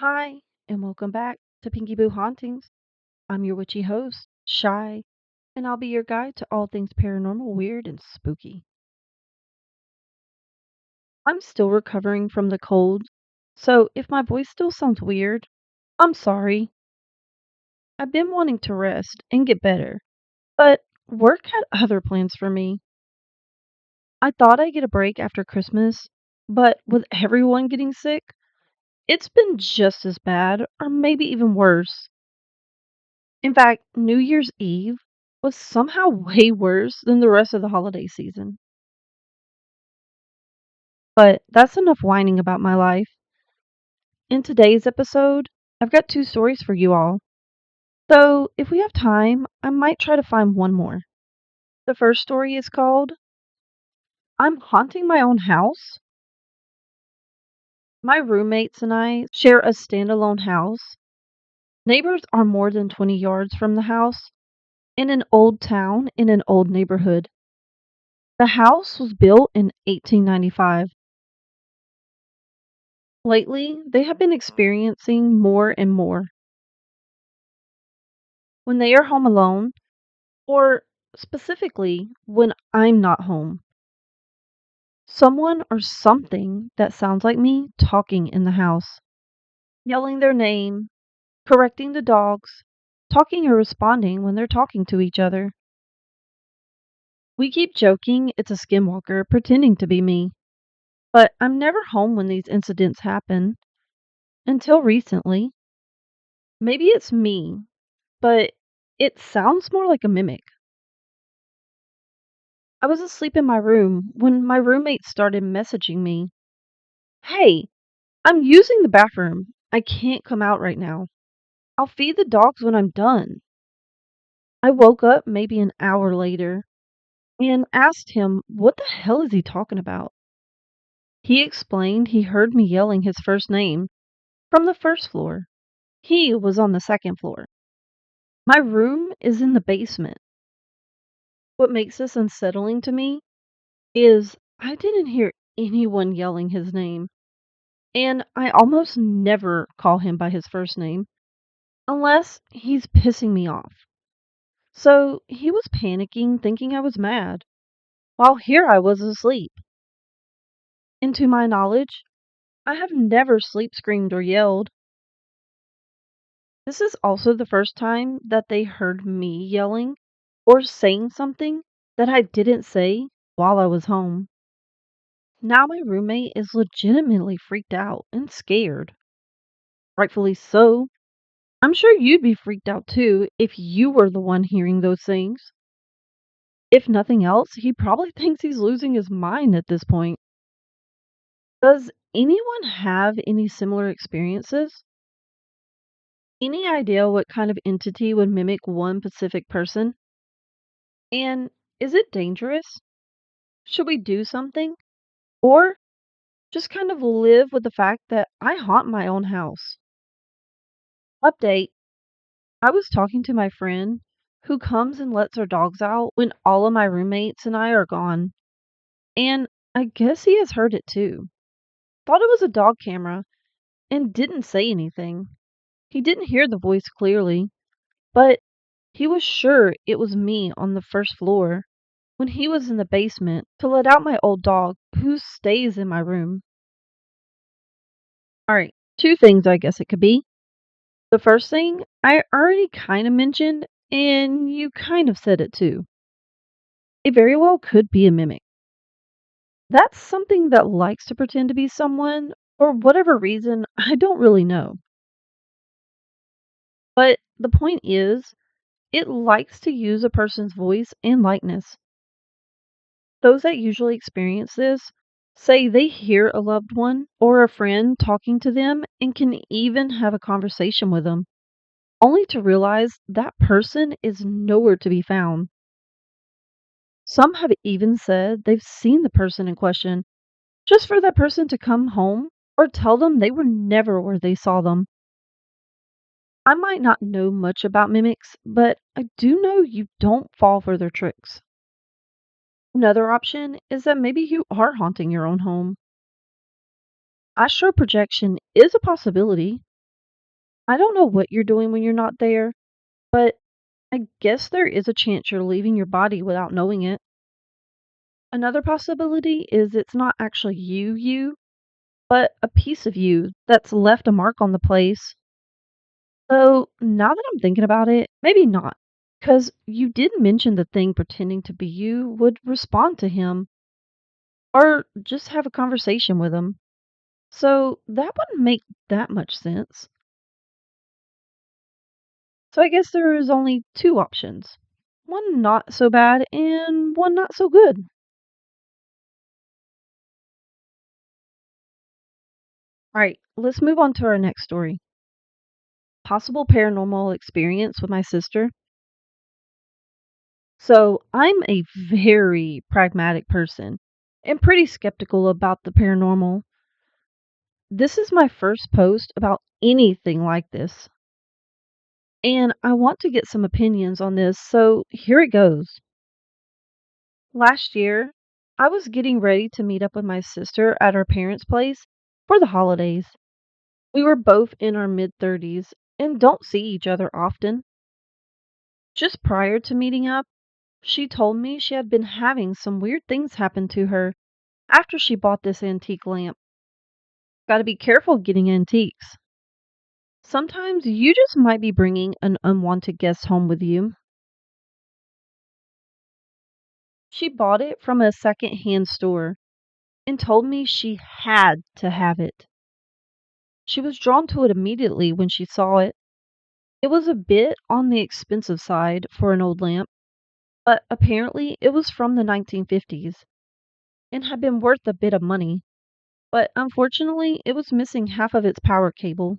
Hi, and welcome back to Pinky Boo Hauntings. I'm your witchy host, Shy, and I'll be your guide to all things paranormal, weird, and spooky. I'm still recovering from the cold, so if my voice still sounds weird, I'm sorry. I've been wanting to rest and get better, but work had other plans for me. I thought I'd get a break after Christmas, but with everyone getting sick, it's been just as bad, or maybe even worse. In fact, New Year's Eve was somehow way worse than the rest of the holiday season. But that's enough whining about my life. In today's episode, I've got two stories for you all. So, if we have time, I might try to find one more. The first story is called I'm Haunting My Own House. My roommates and I share a standalone house. Neighbors are more than 20 yards from the house in an old town in an old neighborhood. The house was built in 1895. Lately, they have been experiencing more and more. When they are home alone, or specifically when I'm not home, someone or something that sounds like me talking in the house, yelling their name, correcting the dogs, talking or responding when they're talking to each other. We keep joking it's a skinwalker pretending to be me, but I'm never home when these incidents happen. Until recently. Maybe it's me, but it sounds more like a mimic. I was asleep in my room when my roommate started messaging me. Hey, I'm using the bathroom. I can't come out right now. I'll feed the dogs when I'm done. I woke up maybe an hour later and asked him what the hell is he talking about. He explained he heard me yelling his first name from the first floor. He was on the second floor. My room is in the basement. What makes this unsettling to me is I didn't hear anyone yelling his name. And I almost never call him by his first name unless he's pissing me off. So he was panicking, thinking I was mad, while here I was asleep. And to my knowledge, I have never sleep screamed or yelled. This is also the first time that they heard me yelling or saying something that I didn't say while I was home. Now my roommate is legitimately freaked out and scared. Rightfully so. I'm sure you'd be freaked out too if you were the one hearing those things. If nothing else, he probably thinks he's losing his mind at this point. Does anyone have any similar experiences? Any idea what kind of entity would mimic one specific person? And is it dangerous? Should we do something? Or just kind of live with the fact that I haunt my own house? Update. I was talking to my friend who comes and lets our dogs out when all of my roommates and I are gone. And I guess he has heard it too. Thought it was a dog camera and didn't say anything. He didn't hear the voice clearly, but he was sure it was me on the first floor when he was in the basement to let out my old dog who stays in my room. Alright, two things I guess it could be. The first thing I already kind of mentioned, and you kind of said it too. It very well could be a mimic. That's something that likes to pretend to be someone for whatever reason, I don't really know. But the point is, it likes to use a person's voice and likeness. Those that usually experience this say they hear a loved one or a friend talking to them and can even have a conversation with them, only to realize that person is nowhere to be found. Some have even said they've seen the person in question just for that person to come home or tell them they were never where they saw them. I might not know much about mimics, but I do know you don't fall for their tricks. Another option is that maybe you are haunting your own home. Astral projection is a possibility. I don't know what you're doing when you're not there, but I guess there is a chance you're leaving your body without knowing it. Another possibility is it's not actually you, but a piece of you that's left a mark on the place. So now that I'm thinking about it, maybe not. Because you did mention the thing pretending to be you would respond to him or just have a conversation with him. So that wouldn't make that much sense. So I guess there is only two options, one not so bad and one not so good. All right, let's move on to our next story. Possible paranormal experience with my sister. So I'm a very pragmatic person and pretty skeptical about the paranormal. This is my first post about anything like this, and I want to get some opinions on this, so here it goes. Last year, I was getting ready to meet up with my sister at our parents' place for the holidays. We were both in our mid 30s and don't see each other often. Just prior to meeting up, she told me she had been having some weird things happen to her after she bought this antique lamp. Gotta be careful getting antiques. Sometimes you just might be bringing an unwanted guest home with you. She bought it from a second-hand store and told me she had to have it. She was drawn to it immediately when she saw it. It was a bit on the expensive side for an old lamp, but apparently it was from the 1950s and had been worth a bit of money. But unfortunately, it was missing half of its power cable,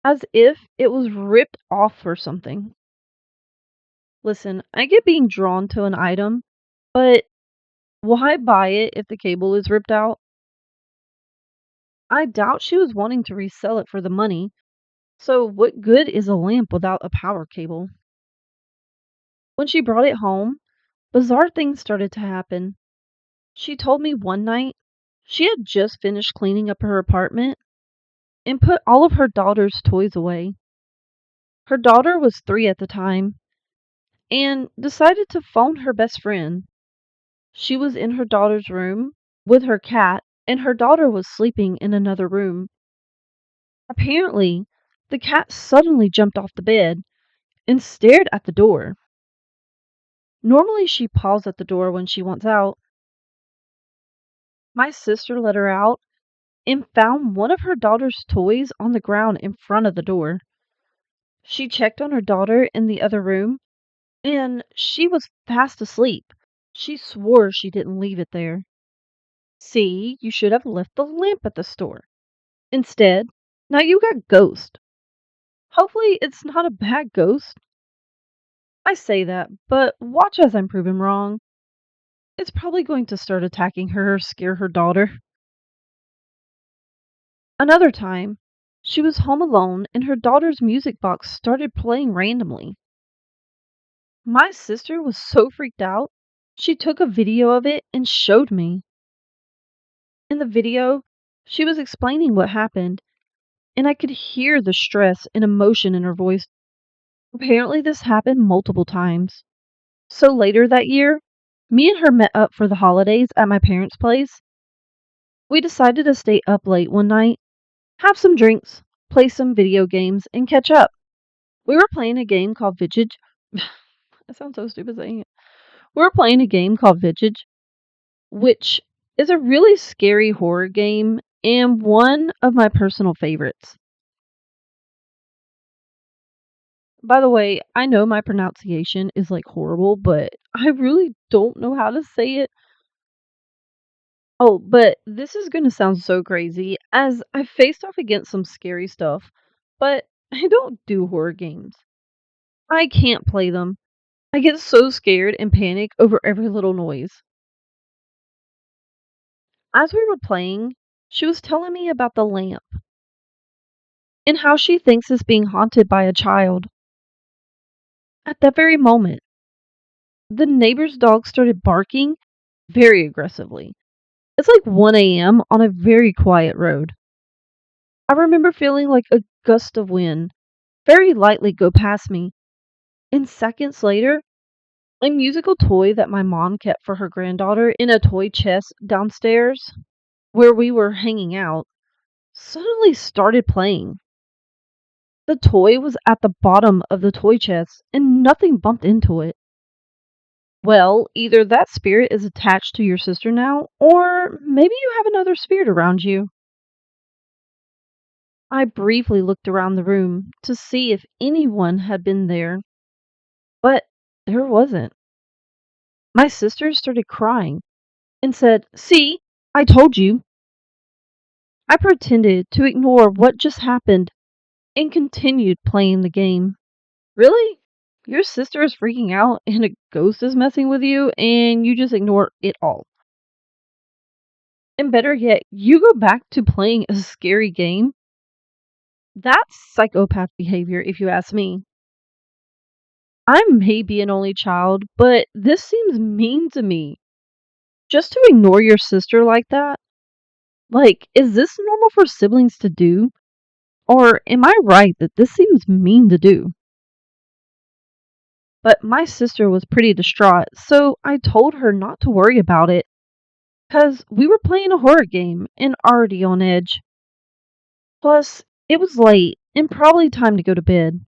as if it was ripped off or something. Listen, I get being drawn to an item, but why buy it if the cable is ripped out? I doubt she was wanting to resell it for the money, so what good is a lamp without a power cable? When she brought it home, bizarre things started to happen. She told me one night she had just finished cleaning up her apartment and put all of her daughter's toys away. Her daughter was 3 at the time and decided to phone her best friend. She was in her daughter's room with her cat, and her daughter was sleeping in another room. Apparently, the cat suddenly jumped off the bed and stared at the door. Normally, she paws at the door when she wants out. My sister let her out and found one of her daughter's toys on the ground in front of the door. She checked on her daughter in the other room, and she was fast asleep. She swore she didn't leave it there. See, you should have left the lamp at the store. Instead, now you got ghost. Hopefully, it's not a bad ghost. I say that, but watch as I'm proven wrong. It's probably going to start attacking her or scare her daughter. Another time, she was home alone and her daughter's music box started playing randomly. My sister was so freaked out, she took a video of it and showed me. In the video, she was explaining what happened, and I could hear the stress and emotion in her voice. Apparently, this happened multiple times. So later that year, me and her met up for the holidays at my parents' place. We decided to stay up late one night, have some drinks, play some video games, and catch up. We were playing a game called Vigage. That sounds so stupid saying it. We were playing a game called Vigage, which is a really scary horror game and one of my personal favorites. By the way, I know my pronunciation is like horrible, but I really don't know how to say it. Oh, but this is gonna sound so crazy as I faced off against some scary stuff, but I don't do horror games. I can't play them. I get so scared and panic over every little noise. As we were playing, she was telling me about the lamp and how she thinks it's being haunted by a child. At that very moment, the neighbor's dog started barking very aggressively. It's like 1 a.m. on a very quiet road. I remember feeling like a gust of wind very lightly go past me, and seconds later, a musical toy that my mom kept for her granddaughter in a toy chest downstairs where we were hanging out suddenly started playing. The toy was at the bottom of the toy chest and nothing bumped into it. Well, either that spirit is attached to your sister now, or maybe you have another spirit around you. I briefly looked around the room to see if anyone had been there, but there wasn't. My sister started crying and said, "See, I told you." I pretended to ignore what just happened and continued playing the game. Really? Your sister is freaking out and a ghost is messing with you and you just ignore it all. And better yet, you go back to playing a scary game? That's psychopath behavior, if you ask me. I may be an only child, but this seems mean to me. Just to ignore your sister like that? Like, is this normal for siblings to do? Or am I right that this seems mean to do? But my sister was pretty distraught, so I told her not to worry about it, 'cause we were playing a horror game and already on edge. Plus, it was late and probably time to go to bed.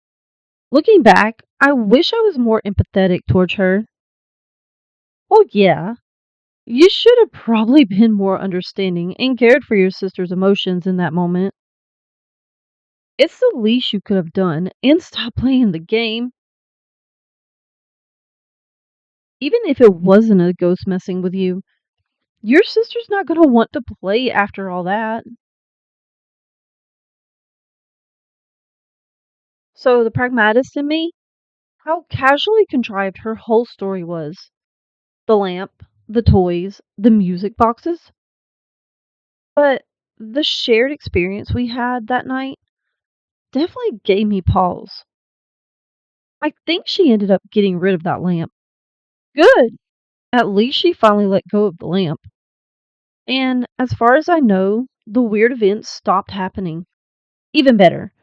Looking back, I wish I was more empathetic towards her. Well, yeah, you should have probably been more understanding and cared for your sister's emotions in that moment. It's the least you could have done and stop playing the game. Even if it wasn't a ghost messing with you, your sister's not going to want to play after all that. So, the pragmatist in me, how casually contrived her whole story was. The lamp, the toys, the music boxes. But the shared experience we had that night definitely gave me pause. I think she ended up getting rid of that lamp. Good. At least she finally let go of the lamp. And as far as I know, the weird events stopped happening. Even better.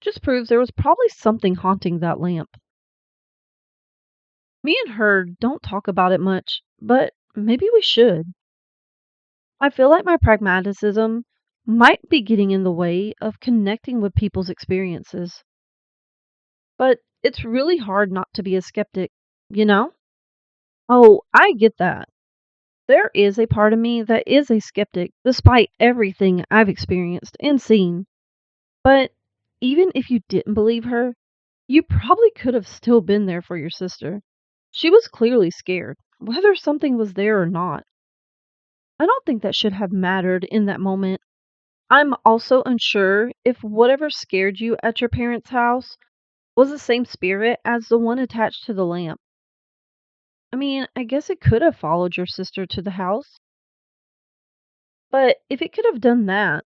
Just proves there was probably something haunting that lamp. Me and her don't talk about it much, but maybe we should. I feel like my pragmatism might be getting in the way of connecting with people's experiences. But it's really hard not to be a skeptic, you know? Oh, I get that. There is a part of me that is a skeptic despite everything I've experienced and seen. But even if you didn't believe her, you probably could have still been there for your sister. She was clearly scared, whether something was there or not. I don't think that should have mattered in that moment. I'm also unsure if whatever scared you at your parents' house was the same spirit as the one attached to the lamp. I mean, I guess it could have followed your sister to the house, but if it could have done that,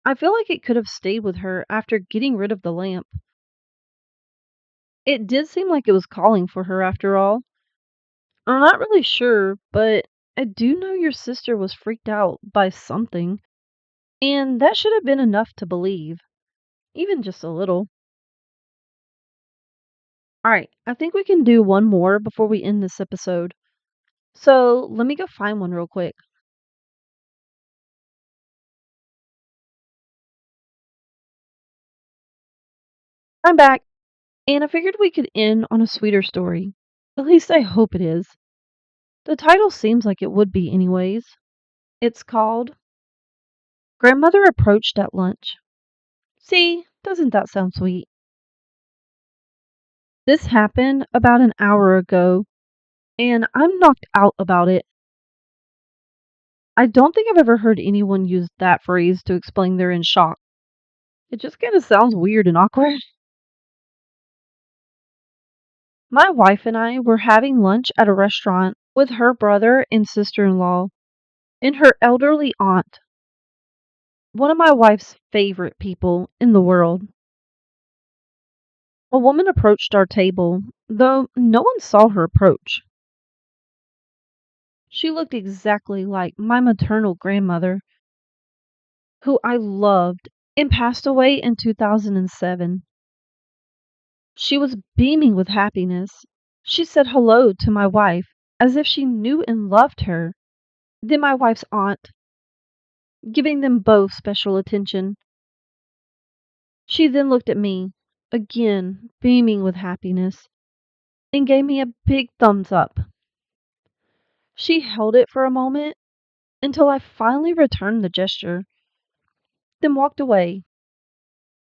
I feel like it could have stayed with her after getting rid of the lamp. It did seem like it was calling for her after all. I'm not really sure, but I do know your sister was freaked out by something, and that should have been enough to believe, even just a little. Alright, I think we can do one more before we end this episode. So let me go find one real quick. I'm back, and I figured we could end on a sweeter story. At least I hope it is. The title seems like it would be, anyways. It's called Grandmother Approached at Lunch. See, doesn't that sound sweet? This happened about an hour ago, and I'm knocked out about it. I don't think I've ever heard anyone use that phrase to explain they're in shock. It just kind of sounds weird and awkward. My wife and I were having lunch at a restaurant with her brother and sister in law and her elderly aunt, one of my wife's favorite people in the world. A woman approached our table, though no one saw her approach. She looked exactly like my maternal grandmother, who I loved and passed away in 2007. She was beaming with happiness. She said hello to my wife as if she knew and loved her. Then my wife's aunt, giving them both special attention. She then looked at me, again beaming with happiness, and gave me a big thumbs up. She held it for a moment until I finally returned the gesture, then walked away.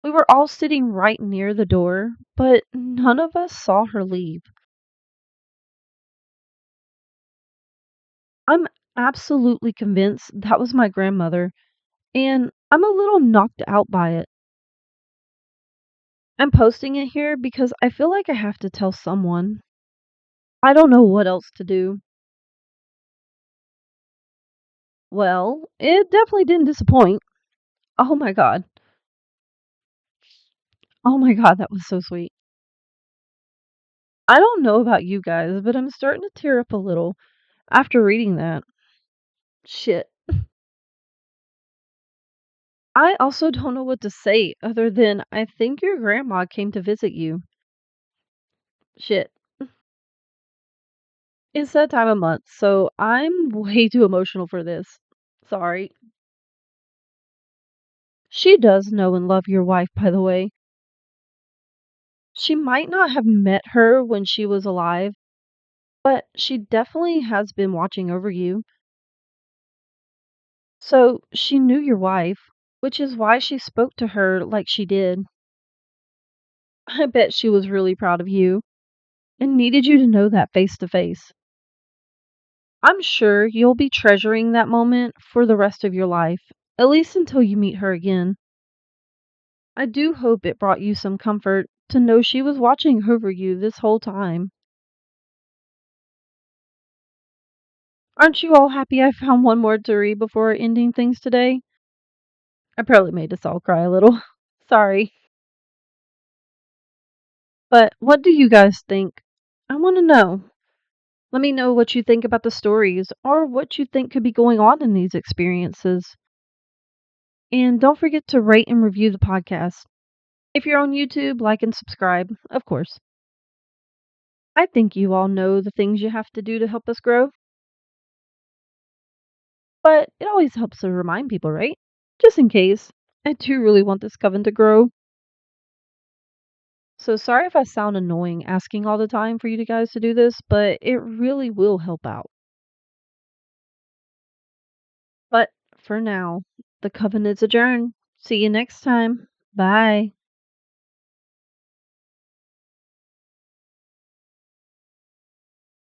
We were all sitting right near the door, but none of us saw her leave. I'm absolutely convinced that was my grandmother, and I'm a little knocked out by it. I'm posting it here because I feel like I have to tell someone. I don't know what else to do. Well, it definitely didn't disappoint. Oh my god. Oh my god, that was so sweet. I don't know about you guys, but I'm starting to tear up a little after reading that. Shit. I also don't know what to say other than I think your grandma came to visit you. Shit. It's that time of month, so I'm way too emotional for this. Sorry. She does know and love your wife, by the way. She might not have met her when she was alive, but she definitely has been watching over you. So she knew your wife, which is why she spoke to her like she did. I bet she was really proud of you and needed you to know that face to face. I'm sure you'll be treasuring that moment for the rest of your life, at least until you meet her again. I do hope it brought you some comfort to know she was watching over you this whole time. Aren't you all happy I found one more to read before ending things today? I probably made us all cry a little. Sorry. But what do you guys think? I want to know. Let me know what you think about the stories or what you think could be going on in these experiences. And don't forget to rate and review the podcast. If you're on YouTube, like and subscribe, of course. I think you all know the things you have to do to help us grow, but it always helps to remind people, right? Just in case. I do really want this coven to grow. So sorry if I sound annoying asking all the time for you guys to do this, but it really will help out. But for now, the coven is adjourned. See you next time. Bye.